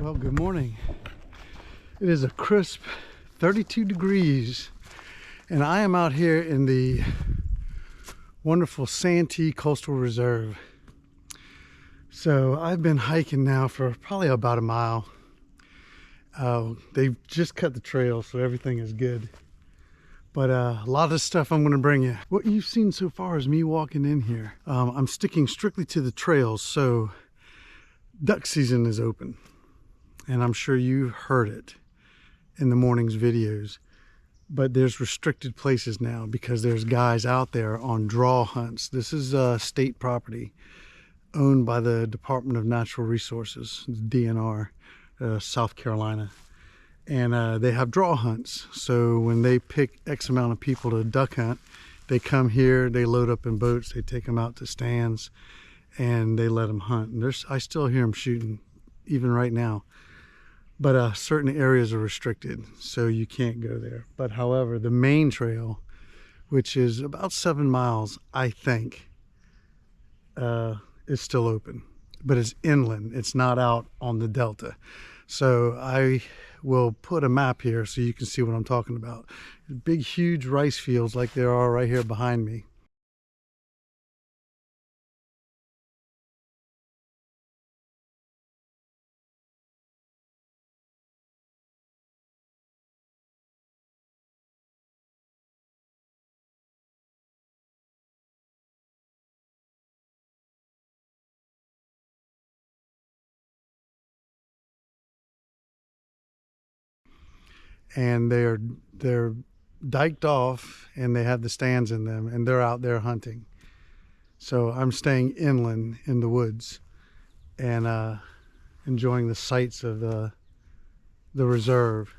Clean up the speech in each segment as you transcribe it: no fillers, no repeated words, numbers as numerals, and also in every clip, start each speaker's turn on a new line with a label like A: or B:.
A: Well, good morning. It is a crisp 32 degrees and I am out here in the wonderful SANTEE Coastal Reserve. So I've been hiking now for probably about a mile. They've just cut the trail, so everything is good. But a lot of stuff I'm going to bring you. What you've seen so far is me walking in here. I'm sticking strictly to the trails, so duck season is open. And I'm sure you heard it in the morning's videos. But there's restricted places now because there's guys out there on draw hunts. This is state property owned by the Department of Natural Resources, DNR, South Carolina. And they have draw hunts. So when they pick X amount of people to duck hunt, they come here, they load up in boats, they take them out to stands, and they let them hunt. And I still hear them shooting, even right now. But certain areas are restricted, so you can't go there. But however, the main trail, which is about 7 miles, I think, is still open. But it's inland, it's not out on the delta. So I will put a map here so you can see what I'm talking about. Big, huge rice fields like there are right here behind me. And they're diked off and they have the stands in them and they're out there hunting. So I'm staying inland in the woods and enjoying the sights of the reserve.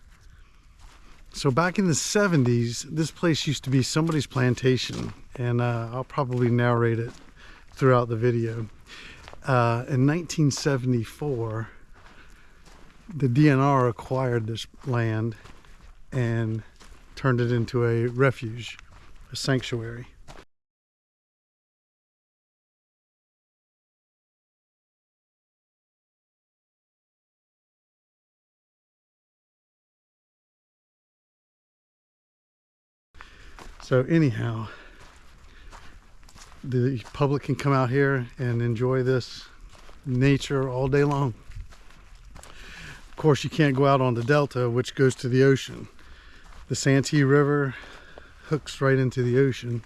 A: So back in the 70s, this place used to be somebody's plantation, and I'll probably narrate it throughout the video. In 1974, the DNR acquired this land and turned it into a refuge, a sanctuary. So anyhow, the public can come out here and enjoy this nature all day long. Of course, you can't go out on the delta, which goes to the ocean. The Santee River hooks right into the ocean,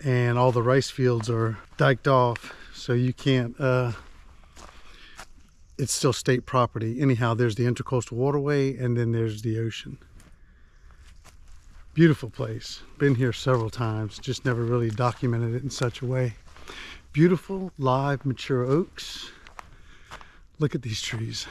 A: and all the rice fields are diked off, so you can't, it's still state property. Anyhow, there's the intercoastal waterway, and then there's the ocean. Beautiful place. Been here several times, just never really documented it in such a way. Beautiful, live, mature oaks. Look at these trees.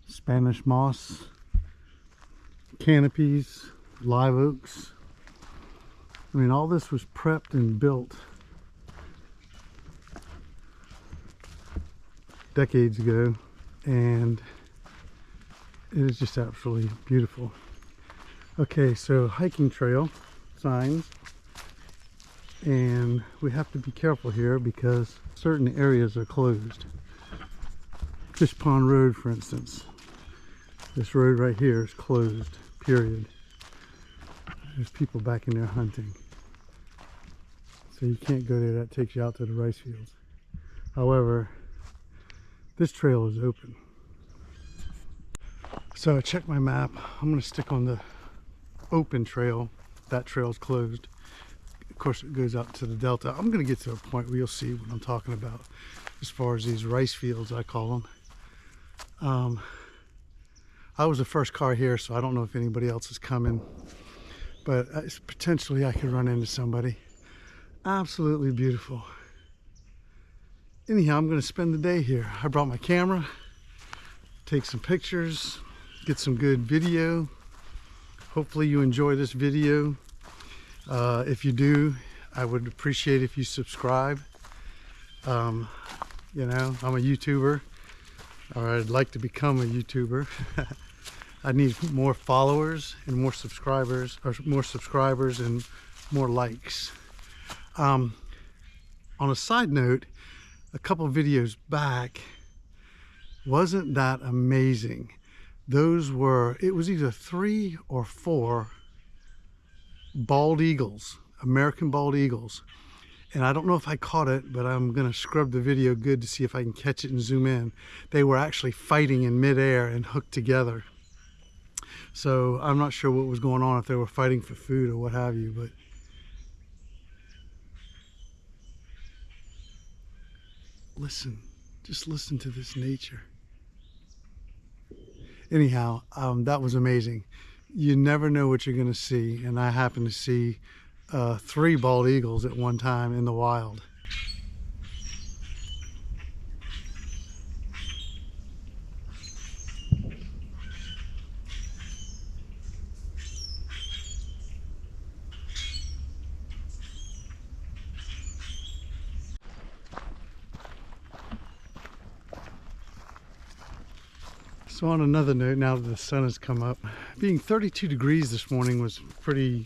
A: Spanish moss, canopies, live oaks. I mean, all this was prepped and built decades ago, and it is just absolutely beautiful. Okay, so hiking trail signs, and we have to be careful here because certain areas are closed. Fish Pond Road, for instance. This road right here is closed, period. There's people back in there hunting. So you can't go there, that takes you out to the rice fields. However, this trail is open. So I checked my map. I'm gonna stick on the open trail. That trail's closed. Of course, it goes out to the delta. I'm gonna get to a point where you'll see what I'm talking about as far as these rice fields, I call them. I was the first car here, so I don't know if anybody else is coming, but potentially I could run into somebody. Absolutely beautiful. Anyhow, I'm going to spend the day here. I brought my camera, take some pictures, get some good video. Hopefully you enjoy this video. If you do, I would appreciate if you subscribe. You know, I'm a YouTuber, or I'd like to become a YouTuber. I need more followers and more subscribers, and more likes. On a side note, a couple videos back, wasn't that amazing? It was either 3 or 4 bald eagles, American bald eagles. And I don't know if I caught it, but I'm gonna scrub the video good to see if I can catch it and zoom in. They were actually fighting in midair and hooked together. So I'm not sure what was going on, if they were fighting for food or what have you, but listen, just listen to this nature. Anyhow, that was amazing. You never know what you're gonna see, and I happened to see 3 bald eagles at one time in the wild. So on another note, now that the sun has come up, being 32 degrees this morning was pretty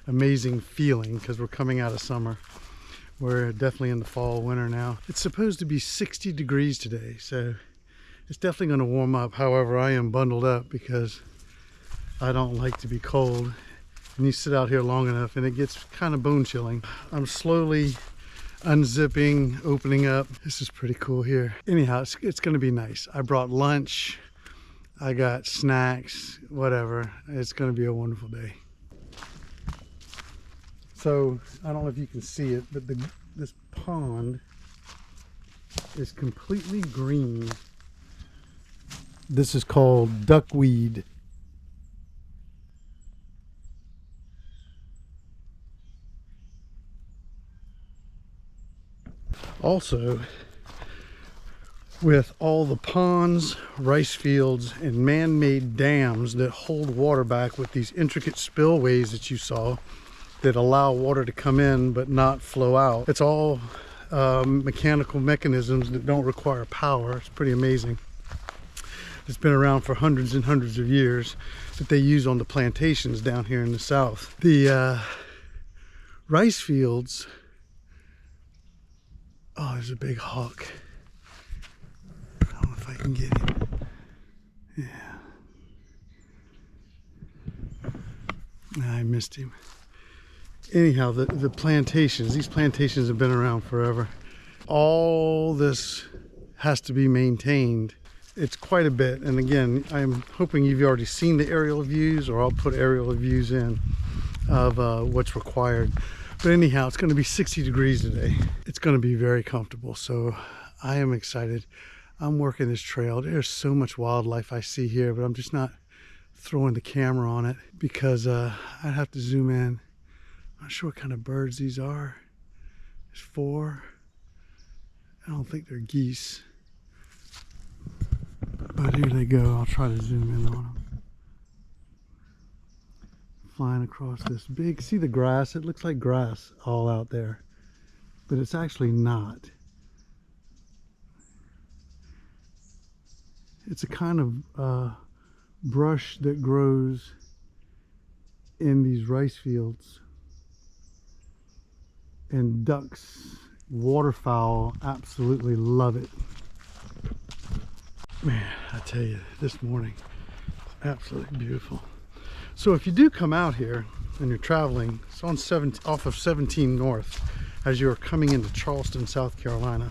A: amazing feeling, because we're coming out of summer. We're definitely in the fall, winter now. It's supposed to be 60 degrees today, so it's definitely going to warm up. However, I am bundled up because I don't like to be cold. And you sit out here long enough and it gets kind of bone chilling. I'm slowly unzipping, opening up. This is pretty cool here. Anyhow, it's going to be nice. I brought lunch. I got snacks, whatever. It's going to be a wonderful day. So I don't know if you can see it, but this pond is completely green. This is called duckweed. Also, with all the ponds, rice fields, and man-made dams that hold water back with these intricate spillways that you saw that allow water to come in but not flow out. It's all mechanical mechanisms that don't require power. It's pretty amazing. It's been around for hundreds and hundreds of years that they use on the plantations down here in the south. The rice fields, oh, there's a big hawk. I don't know if I can get him. Yeah. I missed him. Anyhow, the plantations, these plantations have been around forever. All this has to be maintained. It's quite a bit. And again, I'm hoping you've already seen the aerial views, or I'll put aerial views in of what's required. But anyhow, it's going to be 60 degrees today. It's going to be very comfortable. So I am excited. I'm working this trail. There's so much wildlife I see here, but I'm just not throwing the camera on it because I'd have to zoom in. I'm not sure what kind of birds these are. There's 4. I don't think they're geese. But here they go. I'll try to zoom in on them. Flying across this big, see the grass? It looks like grass all out there, but it's actually not. It's a kind of brush that grows in these rice fields. And ducks, waterfowl absolutely love it. Man, I tell you, this morning, it's absolutely beautiful. So if you do come out here and you're traveling, it's on off of 17 North as you're coming into Charleston, South Carolina.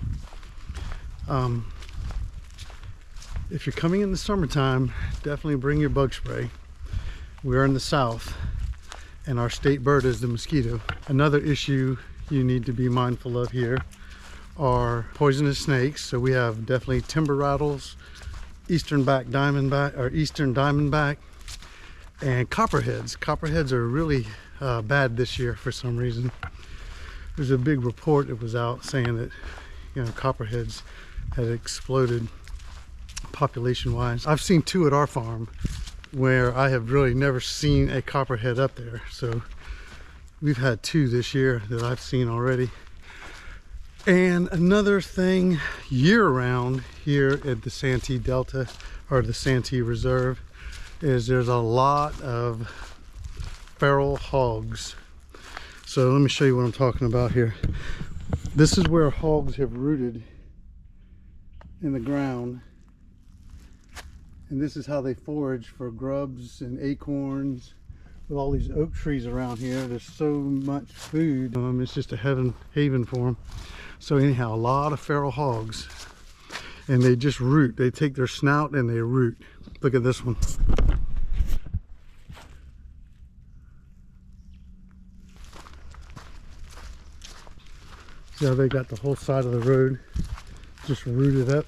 A: If you're coming in the summertime, definitely bring your bug spray. We're in the South and our state bird is the mosquito. Another issue you need to be mindful of here are poisonous snakes. So we have definitely timber rattles, eastern diamondback, and copperheads. Copperheads are really bad this year for some reason. There's a big report that was out saying that, you know, copperheads had exploded population-wise. I've seen 2 at our farm where I have really never seen a copperhead up there. So we've had 2 this year that I've seen already. And another thing year-round here at the Santee Delta, or the Santee Reserve, is there's a lot of feral hogs. So let me show you what I'm talking about here. This is where hogs have rooted in the ground, and this is how they forage for grubs and acorns. With all these oak trees around here, there's so much food. It's just a haven for them. So anyhow, a lot of feral hogs, and they just root. They take their snout and they root. Look at this one. See how they got the whole side of the road just rooted up.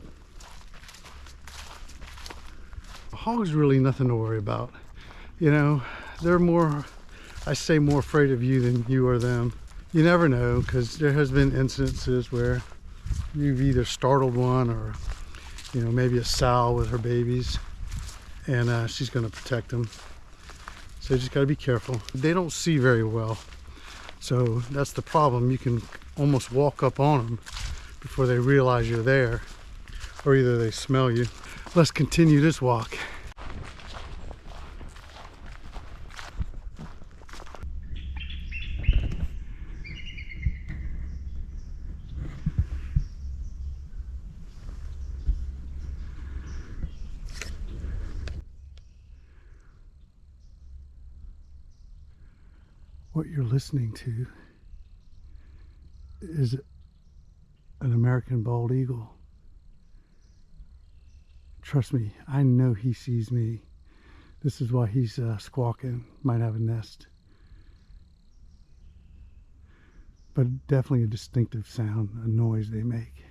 A: Hogs really nothing to worry about. You know, they're more, I say, more afraid of you than you are them. You never know, because there has been incidences where you've either startled one or, you know, maybe a sow with her babies, and she's going to protect them. So you just got to be careful. They don't see very well, so that's the problem. You can almost walk up on them before they realize you're there, or either they smell you. Let's continue this walk. What you're listening to is an American bald eagle. Trust me, I know he sees me. This is why he's squawking. Might have a nest. But definitely a distinctive sound, a noise they make.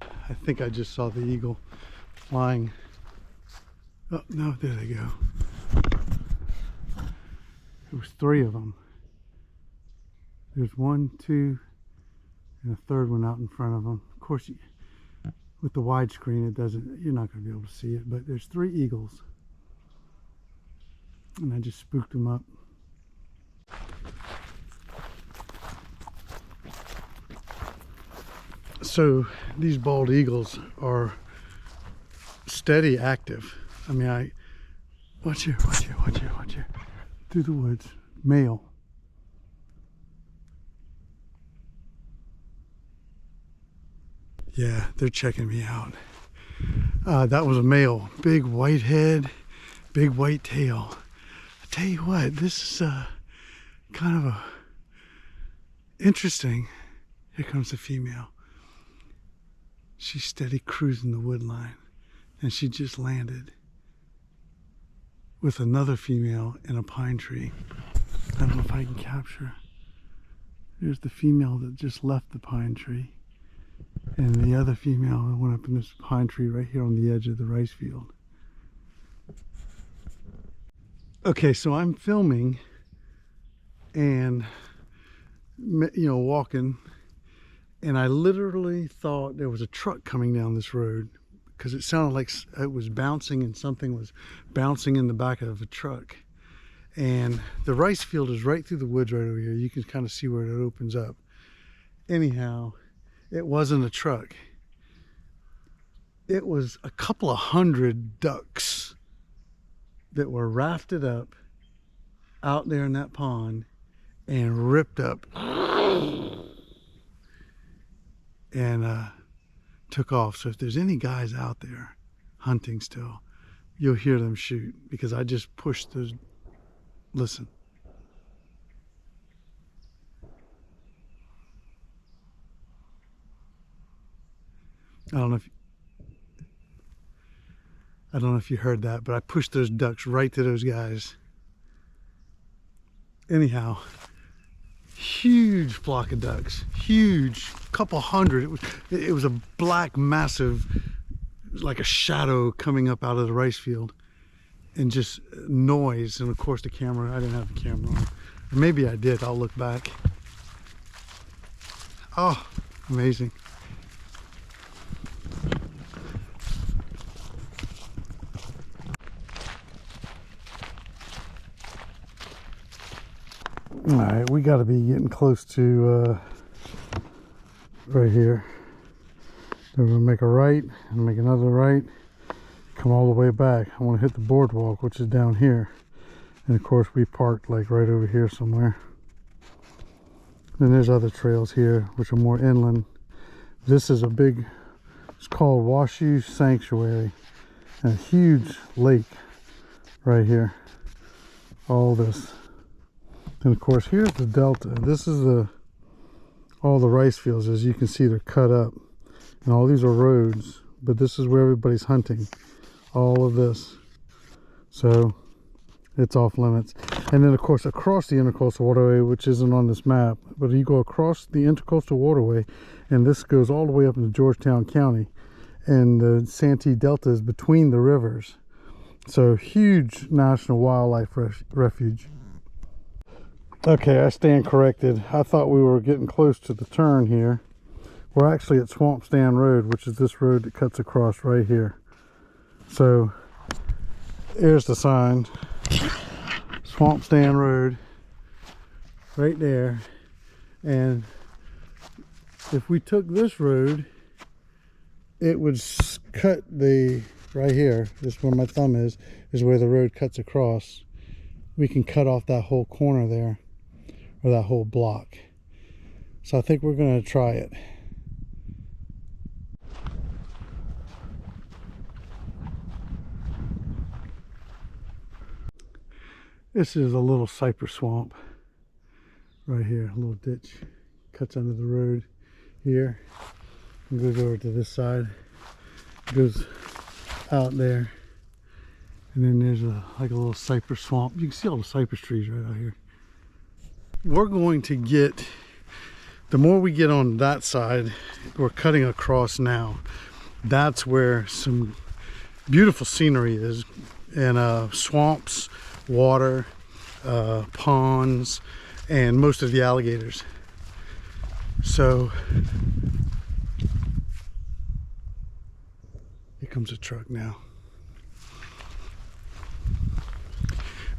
A: I think I just saw the eagle flying. Oh, no, there they go. There was 3 of them. There's 1, 2, and a third one out in front of them. Of course, with the widescreen, it doesn't. You're not going to be able to see it. But there's 3 eagles, and I just spooked them up. So these bald eagles are steady active. I mean, watch here, watch here, watch here, watch here. Through the woods, male. Yeah, they're checking me out. That was a male. Big white head, big white tail. I tell you what, this is kind of a interesting. Here comes the female. She's steady cruising the wood line, and she just landed with another female in a pine tree. I don't know if I can capture. There's the female that just left the pine tree, and the other female that went up in this pine tree right here on the edge of the rice field. Okay, so I'm filming and, you know, walking, and I literally thought there was a truck coming down this road, because it sounded like it was bouncing and something was bouncing in the back of a truck. And the rice field is right through the woods right over here. You can kind of see where it opens up. Anyhow, it wasn't a truck. It was a couple of 100 ducks that were rafted up out there in that pond and ripped up and took off. So if there's any guys out there hunting still, you'll hear them shoot, because I just pushed those. Listen. I don't know if you heard that, but I pushed those ducks right to those guys. Anyhow, huge flock of ducks, huge, couple hundred. It was a black, massive, like a shadow coming up out of the rice field, and just noise. And of course the camera, I didn't have the camera on. Or maybe I did, I'll look back. Oh, amazing. All right, we got to be getting close to right here. Then we'll make a right and make another right. come all the way back, I want to hit the boardwalk, which is down here. And of course we parked like right over here somewhere. Then there's other trails here which are more inland. This is a big, it's called Washo Sanctuary, and a huge lake right here. All this. And of course here's the delta. This is all the rice fields. As you can see, they're cut up, and all these are roads, but this is where everybody's hunting, all of this. So it's off limits. And then of course across the intercoastal waterway, which isn't on this map, but you go across the intercoastal waterway, and this goes all the way up into Georgetown County, and the Santee Delta is between the rivers. So huge national wildlife refuge. Okay, I stand corrected. I thought we were getting close to the turn here. We're actually at Swamp Stand Road, which is this road that cuts across right here. So here's the sign. Swamp Stand Road right there. And if we took this road, it would cut the, right here, this is where my thumb is where the road cuts across. We can cut off that whole corner there, or that whole block. So I think we're going to try it. This is a little cypress swamp right here, a little ditch cuts under the road here. It goes over to this side, it goes out there, and then there's like a little cypress swamp. You can see all the cypress trees right out here. We're going to get, the more we get on that side, we're cutting across now. That's where some beautiful scenery is, and swamps, water, ponds, and most of the alligators. So here comes a truck now.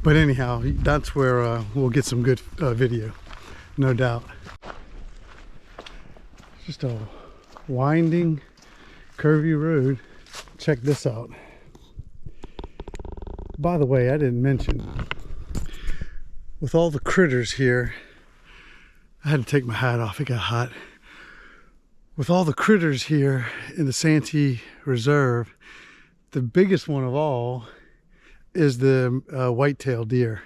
A: But anyhow, that's where we'll get some good video, no doubt. Just a winding, curvy road. Check this out. By the way, I didn't mention, with all the critters here, I had to take my hat off, it got hot. With all the critters here in the SANTEE Reserve, the biggest one of all is the white-tailed deer.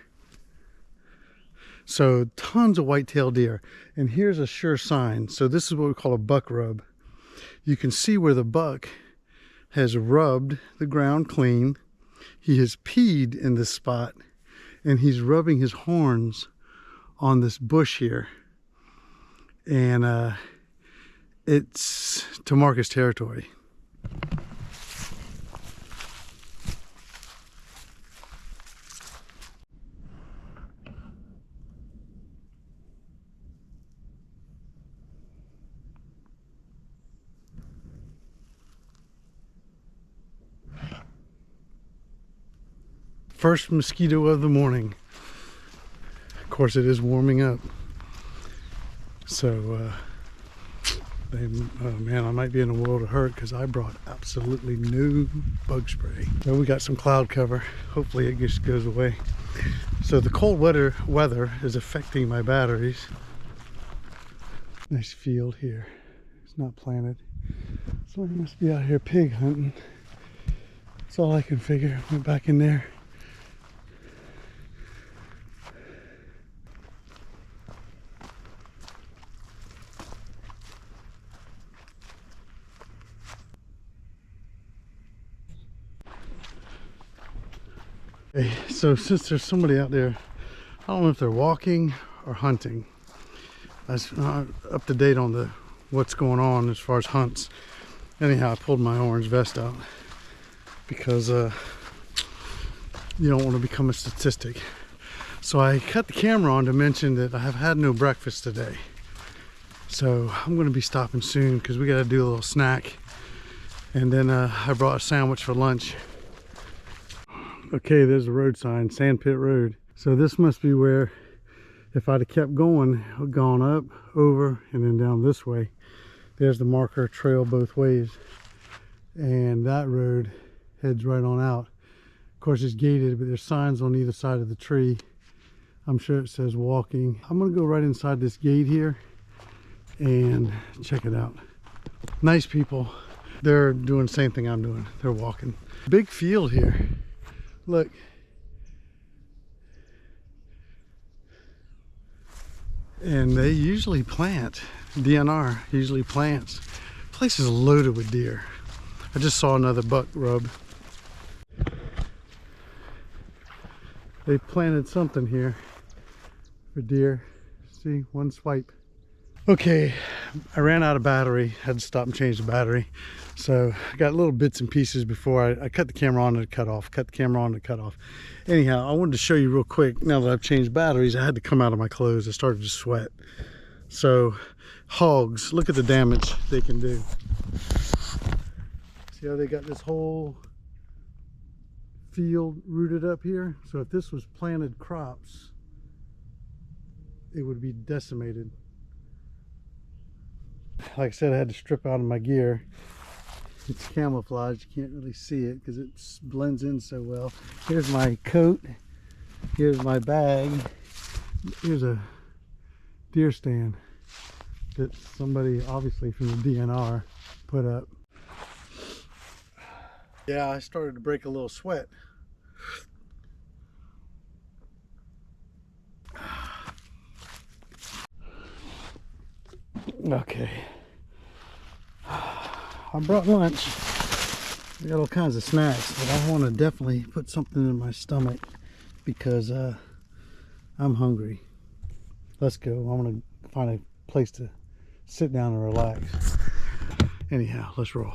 A: So tons of white-tailed deer. And here's a sure sign. So this is what we call a buck rub. You can see where the buck has rubbed the ground clean. He has peed in this spot, and he's rubbing his horns on this bush here. And it's to mark his territory. First mosquito of the morning. Of course, it is warming up. So, man, I might be in a world of hurt because I brought absolutely no bug spray. So we got some cloud cover. Hopefully it just goes away. So the cold weather is affecting my batteries. Nice field here. It's not planted. Someone must be out here pig hunting. That's all I can figure. Went back in there. Okay, so since there's somebody out there, I don't know if they're walking or hunting. I was up to date on what's going on as far as hunts. Anyhow, I pulled my orange vest out because you don't want to become a statistic. So I cut the camera on to mention that I have had no breakfast today. So I'm going to be stopping soon because we got to do a little snack. And then I brought a sandwich for lunch. Okay, there's the road sign, Sandpit Road. So this must be where, if I'd have kept going, gone up, over, and then down this way, there's the marker trail both ways. And that road heads right on out. Of course, it's gated, but there's signs on either side of the tree. I'm sure it says walking. I'm gonna go right inside this gate here and check it out. Nice people. They're doing the same thing I'm doing. They're walking. Big field here. Look. And they usually plant. DNR usually plants. Place is loaded with deer. I just saw another buck rub. They planted something here for deer. See, one swipe. Okay, I ran out of battery. Had to stop and change the battery. So I got little bits and pieces before I cut the camera on and it cut off. Cut the camera on and it cut off. Anyhow, I wanted to show you real quick. Now that I've changed batteries, I had to come out of my clothes. I started to sweat. So hogs, look at the damage they can do. See how they got this whole field rooted up here? So if this was planted crops, it would be decimated. Like I said, I had to strip out of my gear. It's camouflage, you can't really see it because it blends in so well. Here's my coat, here's my bag, here's a deer stand that somebody obviously from the DNR put up. Yeah, I started to break a little sweat. Okay, I brought lunch. I got all kinds of snacks, but I want to definitely put something in my stomach because I'm hungry. Let's go. I want to find a place to sit down and relax. Anyhow, let's roll.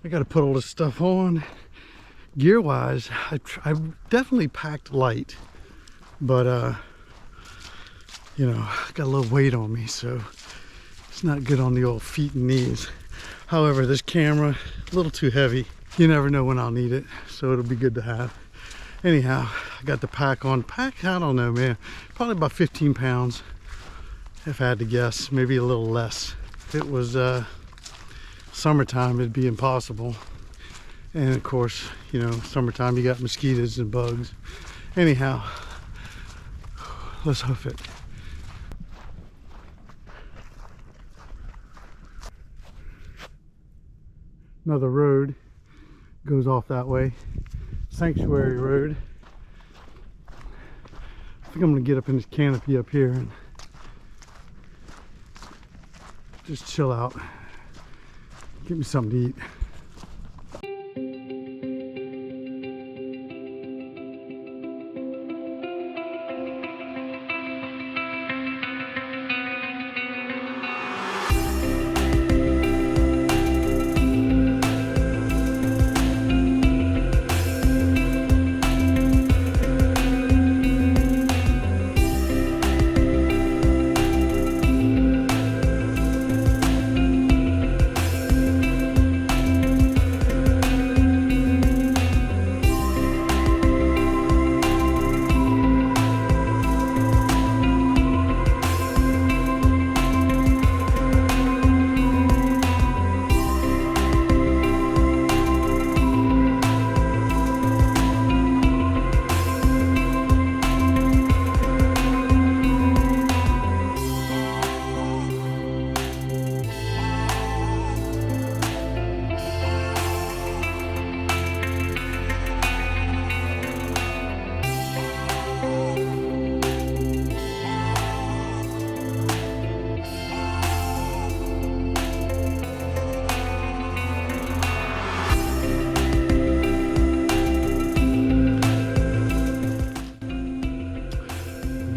A: I got to put all this stuff on. Gear wise, I definitely packed light, but you know, I got a little weight on me, so it's not good on the old feet and knees. However, this camera, a little too heavy. You never know when I'll need it, so it'll be good to have. Anyhow, I got the pack on. Pack, I don't know, man. Probably about 15 pounds, if I had to guess. Maybe a little less. If it was summertime, it'd be impossible. And of course, you know, summertime, you got mosquitoes and bugs. Anyhow, let's hoof it. Another road goes off that way. Sanctuary road. I think I'm gonna get up in this canopy up here and just chill out. Get me something to eat.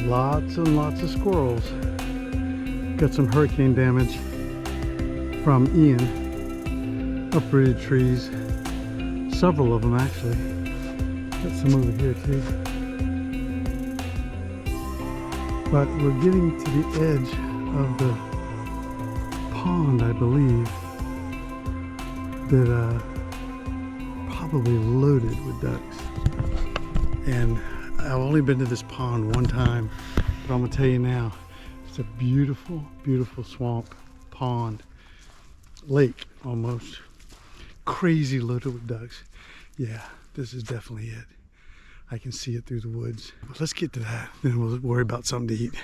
A: Lots and lots of squirrels. Got some hurricane damage from Ian. Uprooted trees. Several of them actually. Got some over here too. But we're getting to the edge of the pond, I believe, that probably loaded with ducks. And I've only been to this pond one time, but I'm gonna tell you now, it's a beautiful, beautiful swamp, pond, lake almost, crazy loaded with ducks. Yeah, this is definitely it. I can see it through the woods. But let's get to that, then we'll worry about something to eat.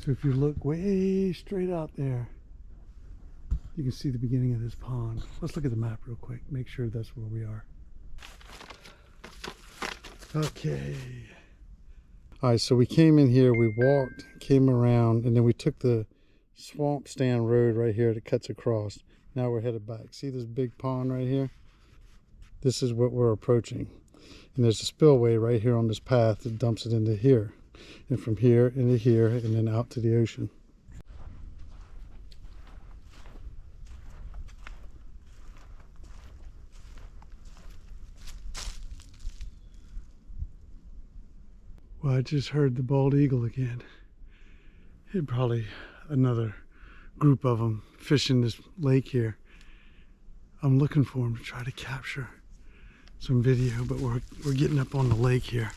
A: So if you look way straight out there, you can see the beginning of this pond. Let's look at the map real quick, make sure that's where we are. Okay. All right, so we came in here, we walked, came around, and then we took the swamp stand road right here that cuts across. Now we're headed back. See this big pond right here? This is what we're approaching. And there's a spillway right here on this path that dumps it into here. And from here into here and then out to the ocean. Well, I just heard the bald eagle again. It probably another group of them fishing this lake here. I'm looking for them to try to capture some video, but we're getting up on the lake here.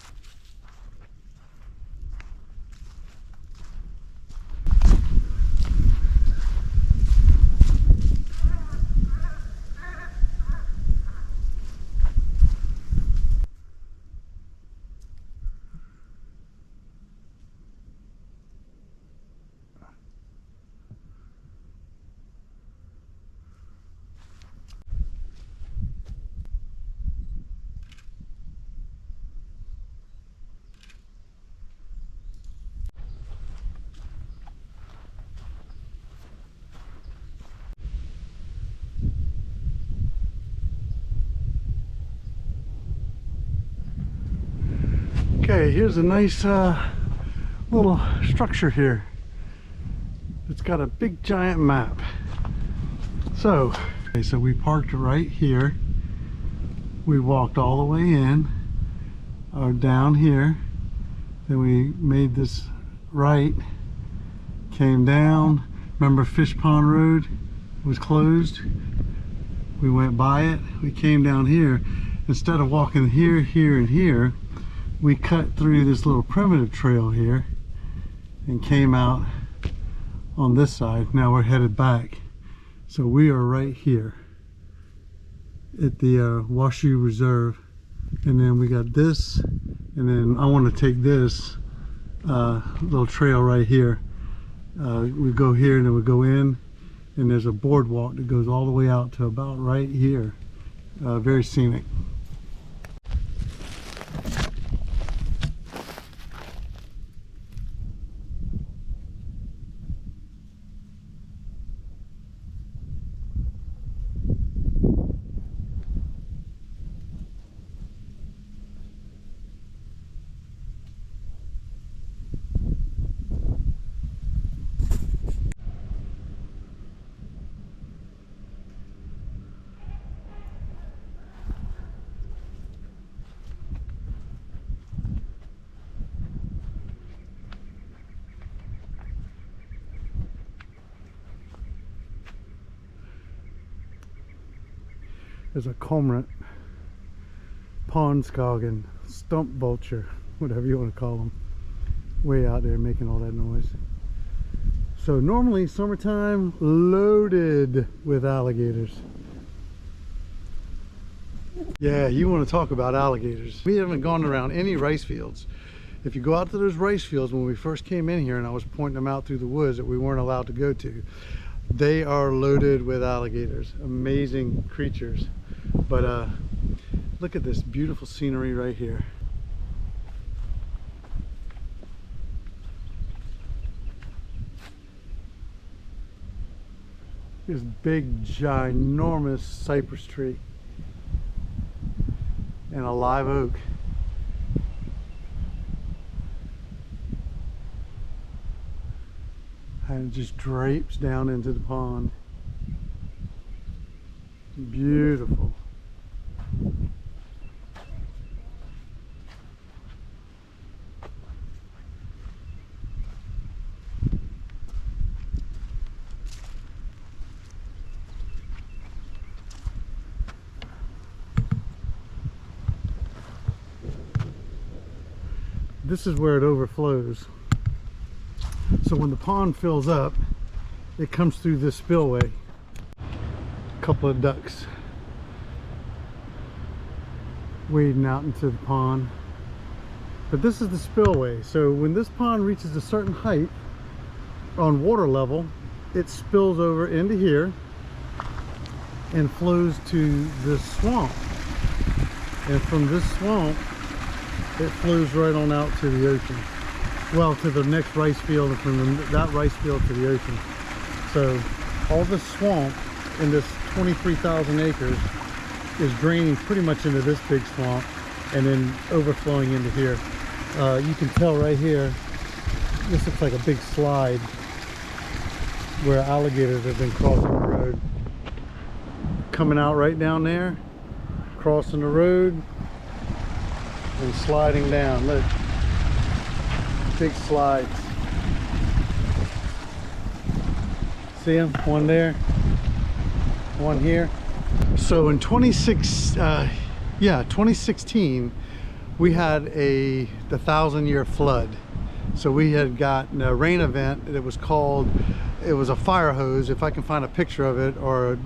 A: Okay, here's a nice little structure here. It's got a big giant map. So we parked right here. We walked all the way in, or down here. Then we made this right, came down. Remember Fish Pond Road was closed? We went by it. We came down here. Instead of walking here, here, and here, we cut through this little primitive trail here and came out on this side. Now we're headed back. So we are right here at the Washo Reserve. And then we got this, and then I want to take this little trail right here. We go here and then we go in, and there's a boardwalk that goes all the way out to about right here. Very scenic. There's a cormorant, pond skogan, stump vulture, whatever you want to call them, way out there making all that noise. So normally summertime, loaded with alligators. Yeah, you want to talk about alligators. We haven't gone around any rice fields. If you go out to those rice fields, when we first came in here and I was pointing them out through the woods that we weren't allowed to go to, they are loaded with alligators. Amazing creatures. But look at this beautiful scenery right here. This big, ginormous cypress tree and a live oak. And it just drapes down into the pond. Beautiful. This is where it overflows. So when the pond fills up, it comes through this spillway. A couple of ducks wading out into the pond. But this is the spillway. So when this pond reaches a certain height on water level, it spills over into here and flows to this swamp. And from this swamp, it flows right on out to the ocean. Well, to the next rice field, and from that rice field to the ocean. So all this swamp in this 23,000 acres is draining pretty much into this big swamp and then overflowing into here. You can tell right here, this looks like a big slide where alligators have been crossing the road. Coming out right down there, crossing the road, and sliding down. Look, big slides. See them? One there, one here. So in 2016, we had the 1,000-year flood. So we had gotten a rain event that was called, it was a fire hose, if I can find a picture of it, or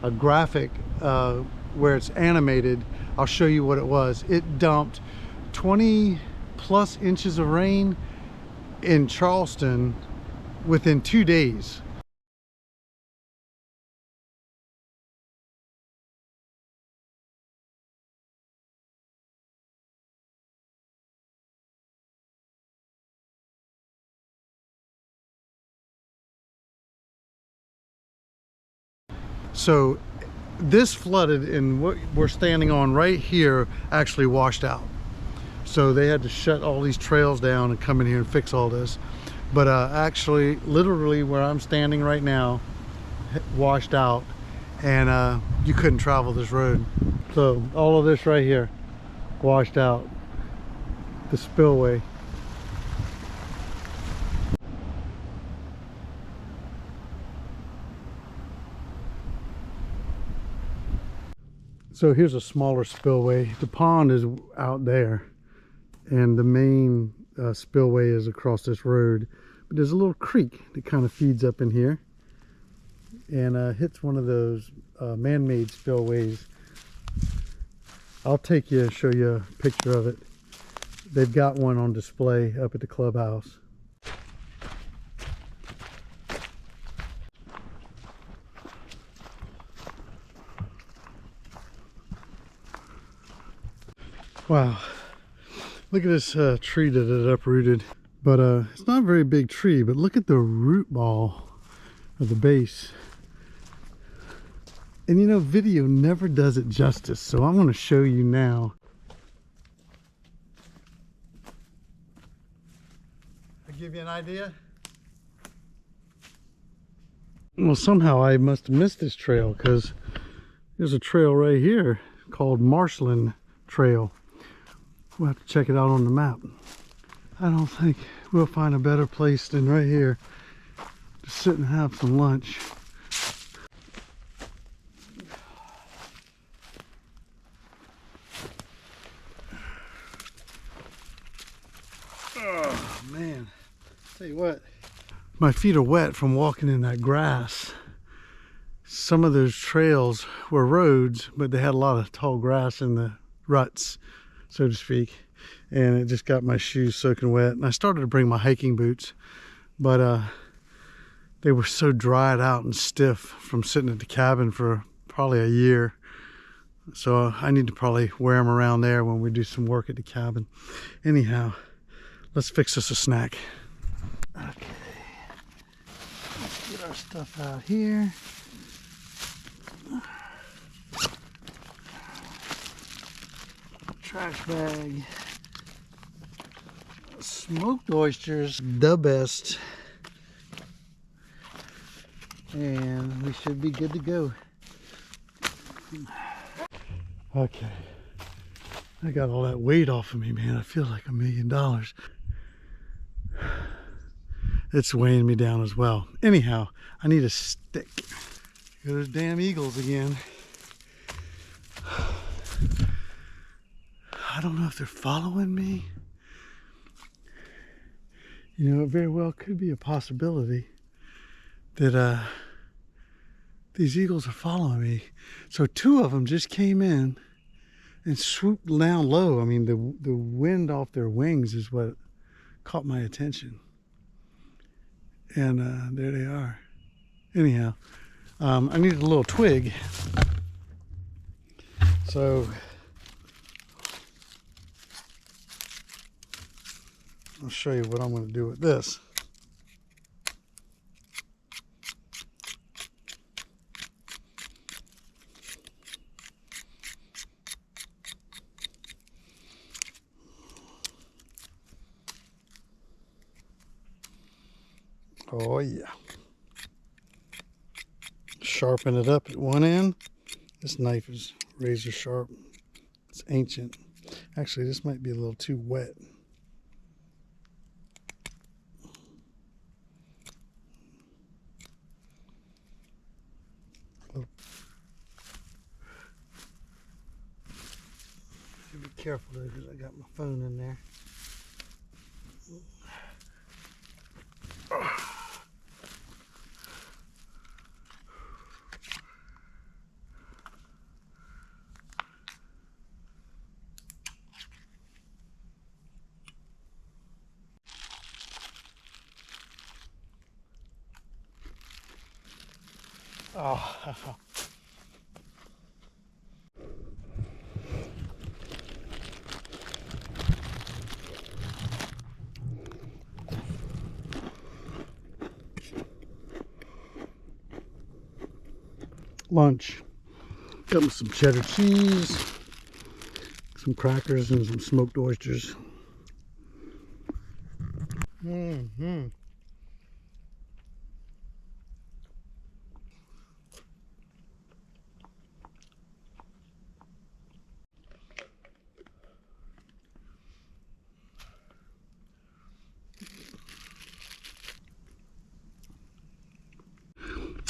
A: a graphic where it's animated, I'll show you what it was. It dumped 20 plus inches of rain in Charleston within 2 days. So this flooded, and what we're standing on right here actually washed out. So they had to shut all these trails down and come in here and fix all this. But actually, literally where I'm standing right now, washed out, and you couldn't travel this road. So all of this right here, washed out, the spillway. So here's a smaller spillway. The pond is out there, and the main spillway is across this road. But there's a little creek that kind of feeds up in here and hits one of those man-made spillways. I'll take you and show you a picture of it. They've got one on display up at the clubhouse. Wow, look at this tree that it uprooted. But it's not a very big tree, but look at the root ball of the base. And you know, video never does it justice, so I'm going to show you now. I give you an idea? Well, somehow I must have missed this trail, because there's a trail right here called Marshland Trail. We'll have to check it out on the map. I don't think we'll find a better place than right here to sit and have some lunch. Oh man, tell you what, my feet are wet from walking in that grass. Some of those trails were roads, but they had a lot of tall grass in the ruts, so to speak, and it just got my shoes soaking wet. And I started to bring my hiking boots, but they were so dried out and stiff from sitting at the cabin for probably a year. So I need to probably wear them around there when we do some work at the cabin. Anyhow, let's fix us a snack. Okay, let's get our stuff out here. Trash bag. Smoked oysters, the best. And we should be good to go. Okay. I got all that weight off of me, man. I feel like $1 million. It's weighing me down as well. Anyhow, I need a stick. Here those damn eagles again. I don't know if they're following me. You know, it very well could be a possibility that these eagles are following me. So two of them just came in and swooped down low. I mean, the wind off their wings is what caught my attention. And there they are. Anyhow, I needed a little twig. So I'll show you what I'm going to do with this. Oh yeah. Sharpen it up at one end. This knife is razor sharp. It's ancient. Actually, this might be a little too wet. Be careful though, because I got my phone in there. Oh. Lunch. Got me some cheddar cheese, some crackers, and some smoked oysters.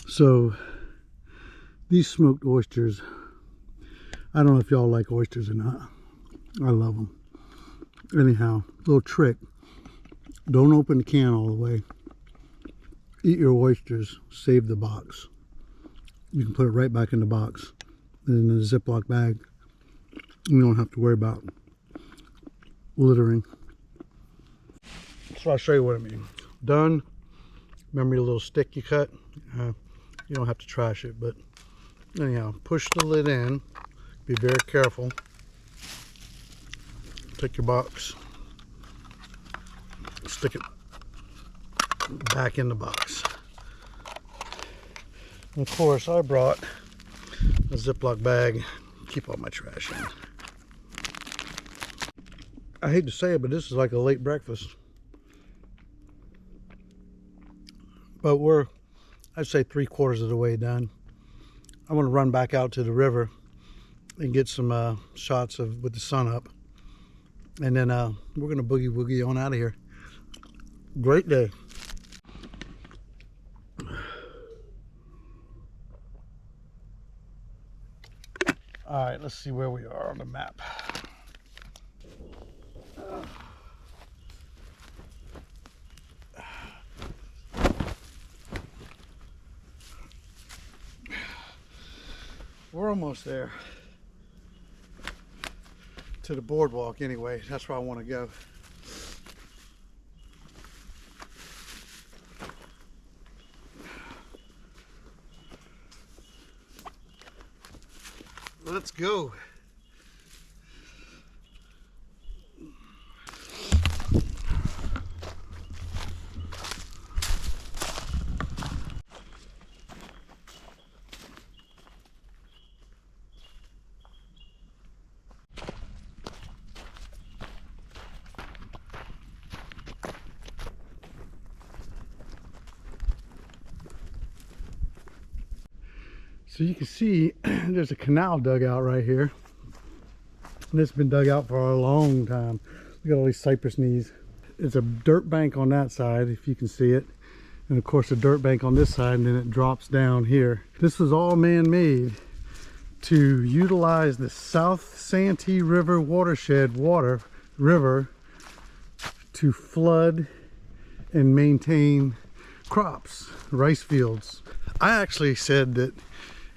A: So these smoked oysters, I don't know if y'all like oysters or not. I love them. Anyhow, little trick. Don't open the can all the way. Eat your oysters, save the box. You can put it right back in the box in a Ziploc bag. You don't have to worry about littering. So I'll show you what I mean. Done. Remember your little stick you cut? You don't have to trash it, but anyhow, push the lid in. Be very careful. Take your box, stick it back in the box. And of course, I brought a Ziploc bag. Keep all my trash in. I hate to say it, but this is like a late breakfast. But we're, I'd say, 3/4 of the way done. I want to run back out to the river and get some shots of with the sun up, and then we're gonna boogie woogie on out of here. Great day. All right, let's see where we are on the map. We're almost there. To the boardwalk anyway. That's where I want to go. Let's go. So you can see there's a canal dug out right here. And it's been dug out for a long time. Look at all these cypress knees. It's a dirt bank on that side, if you can see it. And of course a dirt bank on this side, and then it drops down here. This was all man-made to utilize the South Santee River watershed river to flood and maintain crops, rice fields. I actually said that,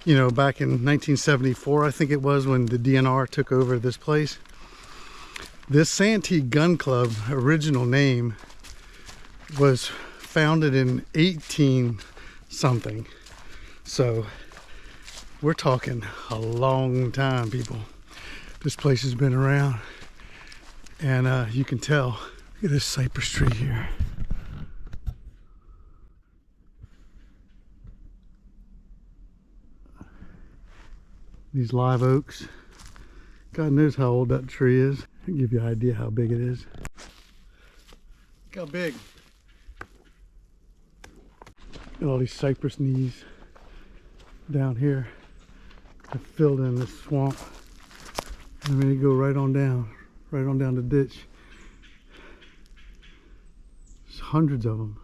A: you know, back in 1974, I think it was, when the DNR took over this place, this SANTEE Gun Club original name was founded in 18 something. So we're talking a long time, people. This place has been around, and you can tell. Look at this cypress tree here. These live oaks. God knows how old that tree is. I'll give you an idea how big it is. Look how big. Look at all these cypress knees down here. They're filled in this swamp. And then you go right on down the ditch. There's hundreds of them.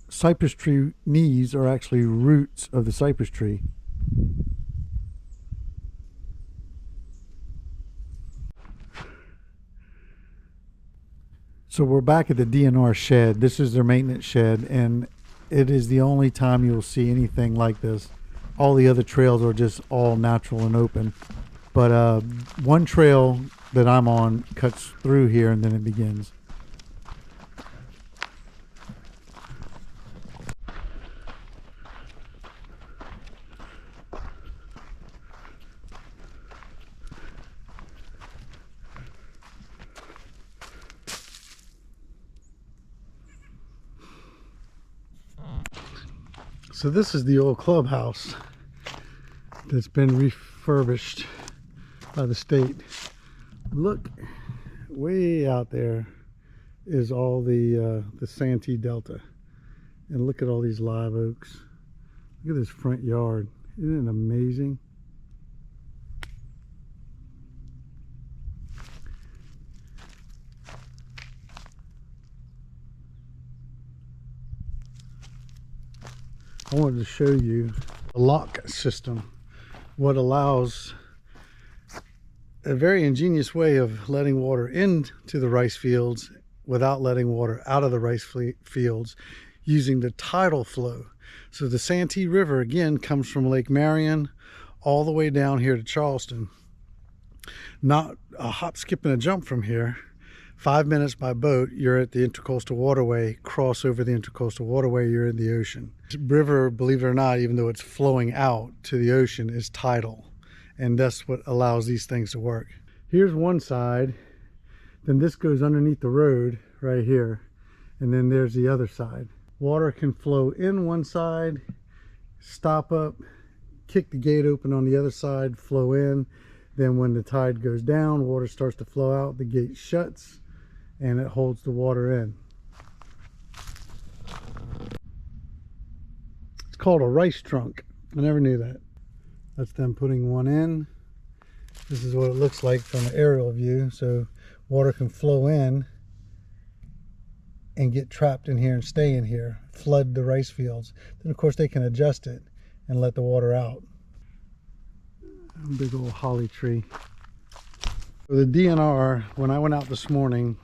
A: Cypress tree knees are actually roots of the cypress tree. So we're back at the DNR shed. This is their maintenance shed, and it is the only time you'll see anything like this. All the other trails are just all natural and open. But one trail that I'm on cuts through here, and then it begins. So this is the old clubhouse that's been refurbished by the state. Look, way out there is all the Santee Delta, and look at all these live oaks. Look at this front yard. Isn't it amazing? I wanted to show you the lock system, what allows a very ingenious way of letting water into the rice fields without letting water out of the rice fields, using the tidal flow. So the Santee River, again, comes from Lake Marion all the way down here to Charleston. Not a hop, skip, and a jump from here. 5 minutes by boat, you're at the Intercoastal Waterway. Cross over the Intercoastal Waterway, you're in the ocean. This river, believe it or not, even though it's flowing out to the ocean, is tidal. And that's what allows these things to work. Here's one side. Then this goes underneath the road right here. And then there's the other side. Water can flow in one side, stop up, kick the gate open on the other side, flow in. Then when the tide goes down, water starts to flow out, the gate shuts, and it holds the water in. It's called a rice trunk. I never knew that. That's them putting one in. This is what it looks like from an aerial view. So water can flow in and get trapped in here and stay in here, flood the rice fields. Then of course they can adjust it and let the water out. A big old holly tree. For the DNR, when I went out this morning,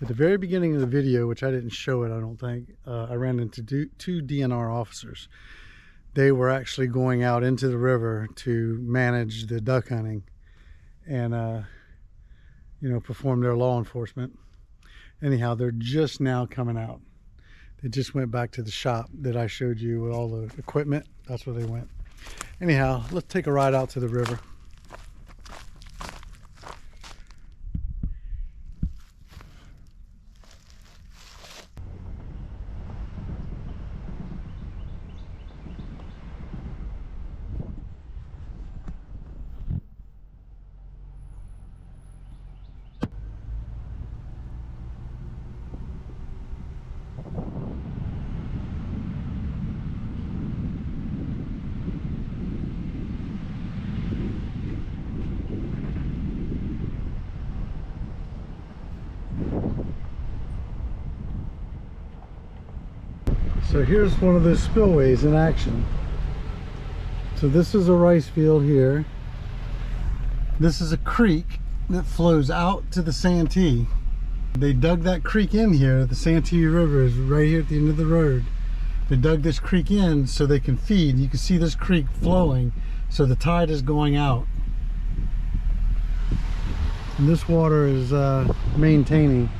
A: at the very beginning of the video, which I didn't show it, I don't think, I ran into two DNR officers. They were actually going out into the river to manage the duck hunting and, you know, perform their law enforcement. Anyhow, they're just now coming out. They just went back to the shop that I showed you with all the equipment. That's where they went. Anyhow, let's take a ride out to the river. So here's one of those spillways in action. So this is a rice field here. This is a creek that flows out to the Santee. They dug that creek in here. The Santee River is right here at the end of the road. They dug this creek in so they can feed. You can see this creek flowing, so the tide is going out. And this water is maintaining.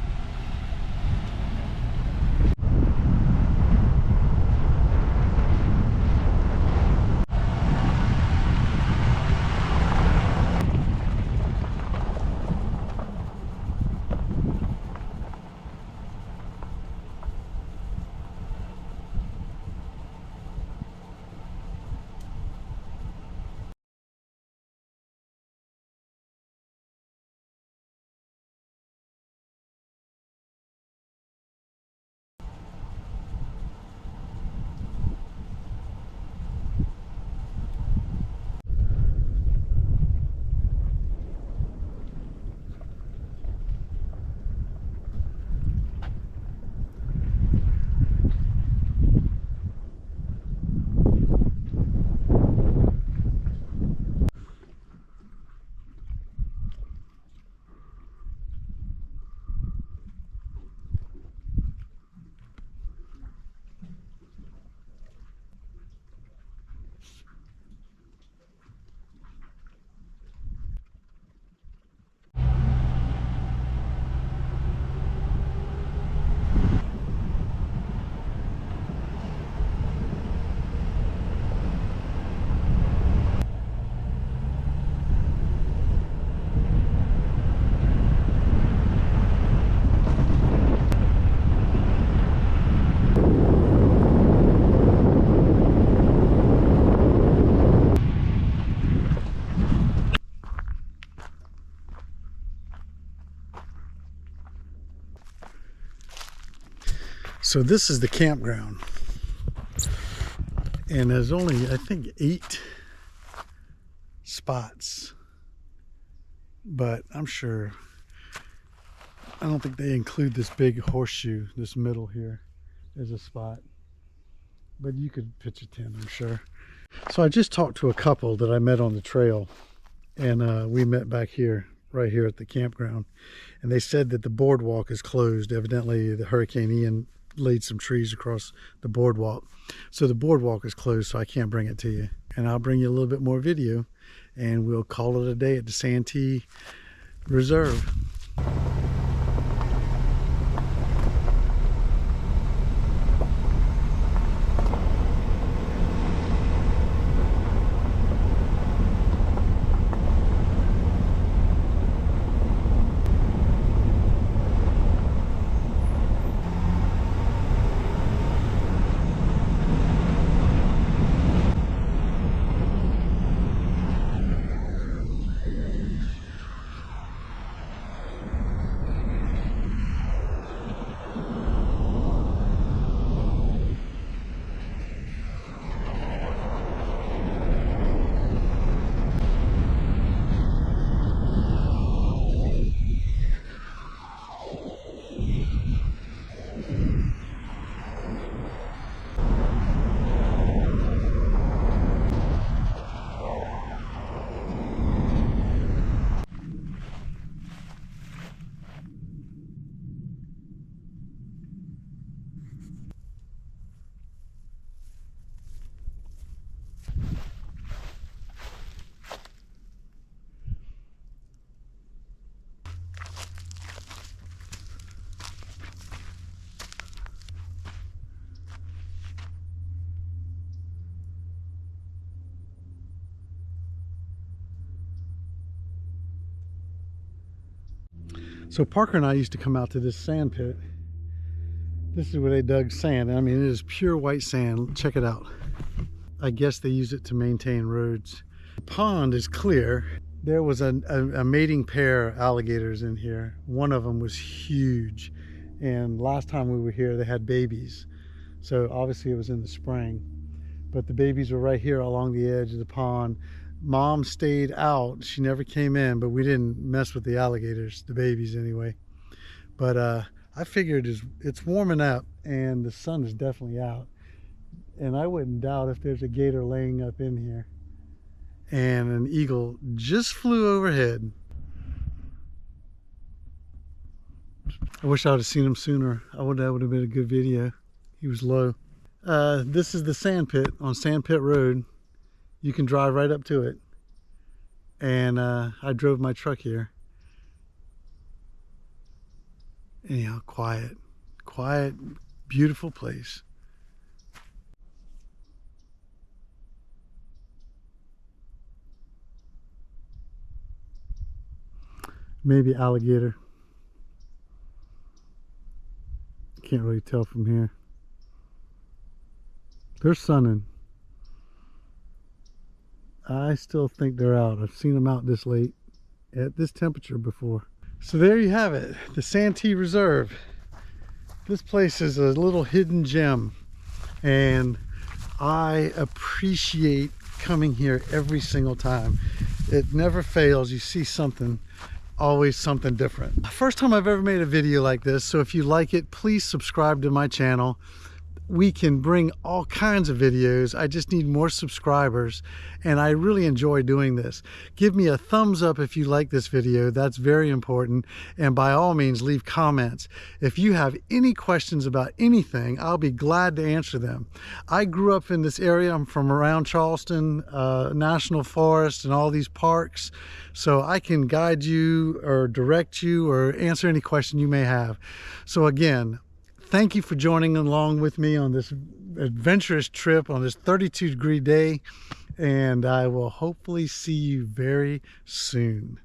A: So this is the campground, and there's only, I think, 8 spots, but I'm sure, I don't think they include this big horseshoe, this middle here as a spot, but you could pitch a tent, I'm sure. So I just talked to a couple that I met on the trail, and we met back here, right here at the campground, and they said that the boardwalk is closed. Evidently the Hurricane Ian laid some trees across the boardwalk, so the boardwalk is closed, so I can't bring it to you. And I'll bring you a little bit more video, and we'll call it a day at the SANTEE Reserve. So Parker and I used to come out to this sand pit. This is where they dug sand. I mean, it is pure white sand. Check it out. I guess they use it to maintain roads. The pond is clear. There was a mating pair of alligators in here. One of them was huge. And last time we were here, they had babies. So obviously it was in the spring. But the babies were right here along the edge of the pond. Mom stayed out. She never came in, but we didn't mess with the alligators, the babies anyway. But I figured it's warming up and the sun is definitely out. And I wouldn't doubt if there's a gator laying up in here. And an eagle just flew overhead. I wish I would have seen him sooner. That would have been a good video. He was low. This is the sand pit on Sand Pit Road. You can drive right up to it. And I drove my truck here. Anyhow, quiet, beautiful place. Maybe alligator. Can't really tell from here. They're sunning. I still think they're out. I've seen them out this late at this temperature before. So there you have it, the SANTEE Reserve. This place is a little hidden gem, and I appreciate coming here every single time. It never fails. You see something, always something different. First time I've ever made a video like this, so if you like it, please subscribe to my channel. We can bring all kinds of videos. I just need more subscribers, and I really enjoy doing this. Give me a thumbs up if you like this video. That's very important. And by all means, leave comments. If you have any questions about anything, I'll be glad to answer them. I grew up in this area. I'm from around Charleston National Forest and all these parks, so I can guide you or direct you or answer any question you may have. So again, thank you for joining along with me on this adventurous trip on this 32-degree day, and I will hopefully see you very soon.